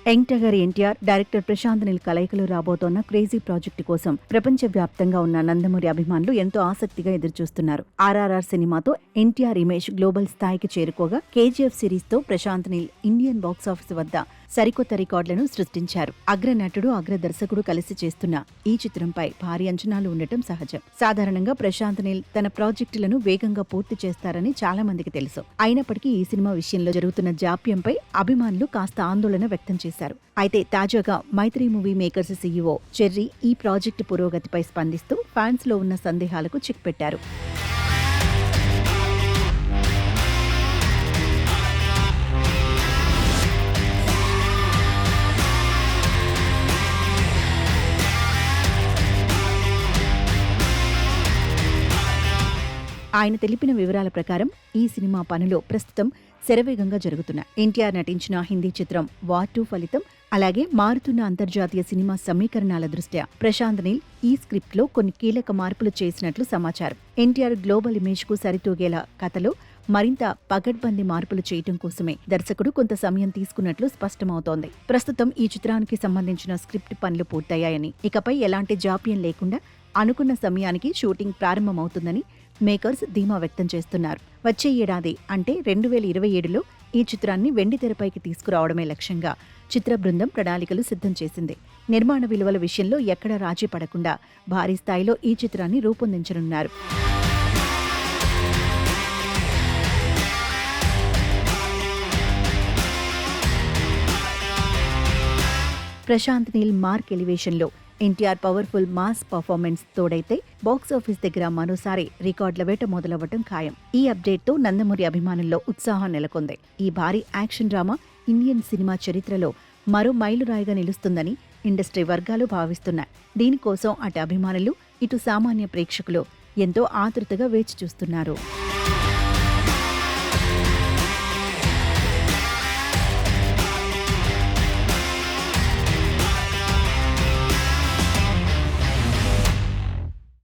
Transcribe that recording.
Young tiger NTR, director Prashanth Neel కలయికలో రాబోతోన్న crazy project కోసం ప్రపంచవ్యాప్తంగా ఉన్న నందమూరి అభిమానులు ఎంతో ఆసక్తిగా ఎదురుచూస్తున్నారు. ఆర్ఆర్ఆర్ సినిమాతో ఎన్టీఆర్ ఇమేజ్ గ్లోబల్ స్థాయికి చేరుకోగా, కేజీఎఫ్ సిరీస్తో ప్రశాంత్ నీల్ ఇండియన్ బాక్సాఫీస్ వద్ద సరికొత్త రికార్డులను సృష్టించారు. అగ్రనటుడు, అగ్ర దర్శకుడు కలిసి చేస్తున్న ఈ చిత్రంపై భారీ అంచనాలు ఉండటం సహజం. సాధారణంగా ప్రశాంత్ నీల్ తన ప్రాజెక్టులను వేగంగా పూర్తి చేస్తారని చాలా మందికి తెలుసు. అయినప్పటికీ ఈ సినిమా విషయంలో జరుగుతున్న జాప్యంపై అభిమానులు కాస్త ఆందోళన వ్యక్తం చేశారు. అయితే తాజాగా మైత్రి మూవీ మేకర్స్ సీఈఓ చెర్రీ ఈ ప్రాజెక్టు పురోగతిపై స్పందిస్తూ ఫ్యాన్స్ లో ఉన్న సందేహాలకు చెక్ పెట్టారు. ఆయన తెలిపిన వివరాల ప్రకారం ఈ సినిమా పనులు ప్రస్తుతం శరవేగంగా జరుగుతున్నాయి. ఎన్టీఆర్ నటించిన హిందీ చిత్రం వార్ 2 ఫలితం, అలాగే మారుతున్న అంతర్జాతీయ సినిమా సమీకరణాల దృష్ట్యా ప్రశాంత్ నీల్ ఈ స్క్రిప్ట్ లో కొన్ని కీలక మార్పులు చేసినట్లు సమాచారం. ఎన్టీఆర్ గ్లోబల్ ఇమేజ్ కు సరితూగేలా కథలో మరింత పగడ్బందీ మార్పులు చేయటం కోసమే దర్శకుడు కొంత సమయం తీసుకున్నట్లు స్పష్టమవుతోంది. ప్రస్తుతం ఈ చిత్రానికి సంబంధించిన స్క్రిప్ట్ పనులు పూర్తయ్యాయని, ఇకపై ఎలాంటి జాప్యం లేకుండా అనుకున్న సమయానికి షూటింగ్ ప్రారంభమవుతుందని మేకర్స్ ధీమా వ్యక్తం చేస్తున్నారు. వచ్చే ఏడాది అంటే 2027లో ఈ చిత్రాన్ని వెండితెరపైకి తీసుకురావడమే లక్ష్యంగా చిత్ర బృందం ప్రణాళికలు సిద్ధం చేసింది. నిర్మాణ విలువల విషయంలో ఎక్కడా రాజీ పడకుండా భారీ స్థాయిలో ఈ చిత్రాన్ని రూపొందించనున్నారు. ప్రశాంత్ నీల్ మార్క్ ఎలివేషన్లో ఎన్టీఆర్ పవర్ఫుల్ మాస్ పర్ఫార్మెన్స్ తోడైతే బాక్సాఫీస్ దగ్గర మరోసారి రికార్డుల వేట మొదలవ్వటం ఖాయం. ఈ అప్డేట్తో నందమూరి అభిమానుల్లో ఉత్సాహం నెలకొంది. ఈ భారీ యాక్షన్ డ్రామా ఇండియన్ సినిమా చరిత్రలో మరో మైలురాయిగా నిలుస్తుందని ఇండస్ట్రీ వర్గాలు భావిస్తున్నాయి. దీనికోసం అటు అభిమానులు, ఇటు సామాన్య ప్రేక్షకులు ఎంతో ఆతృతగా వేచి చూస్తున్నారు.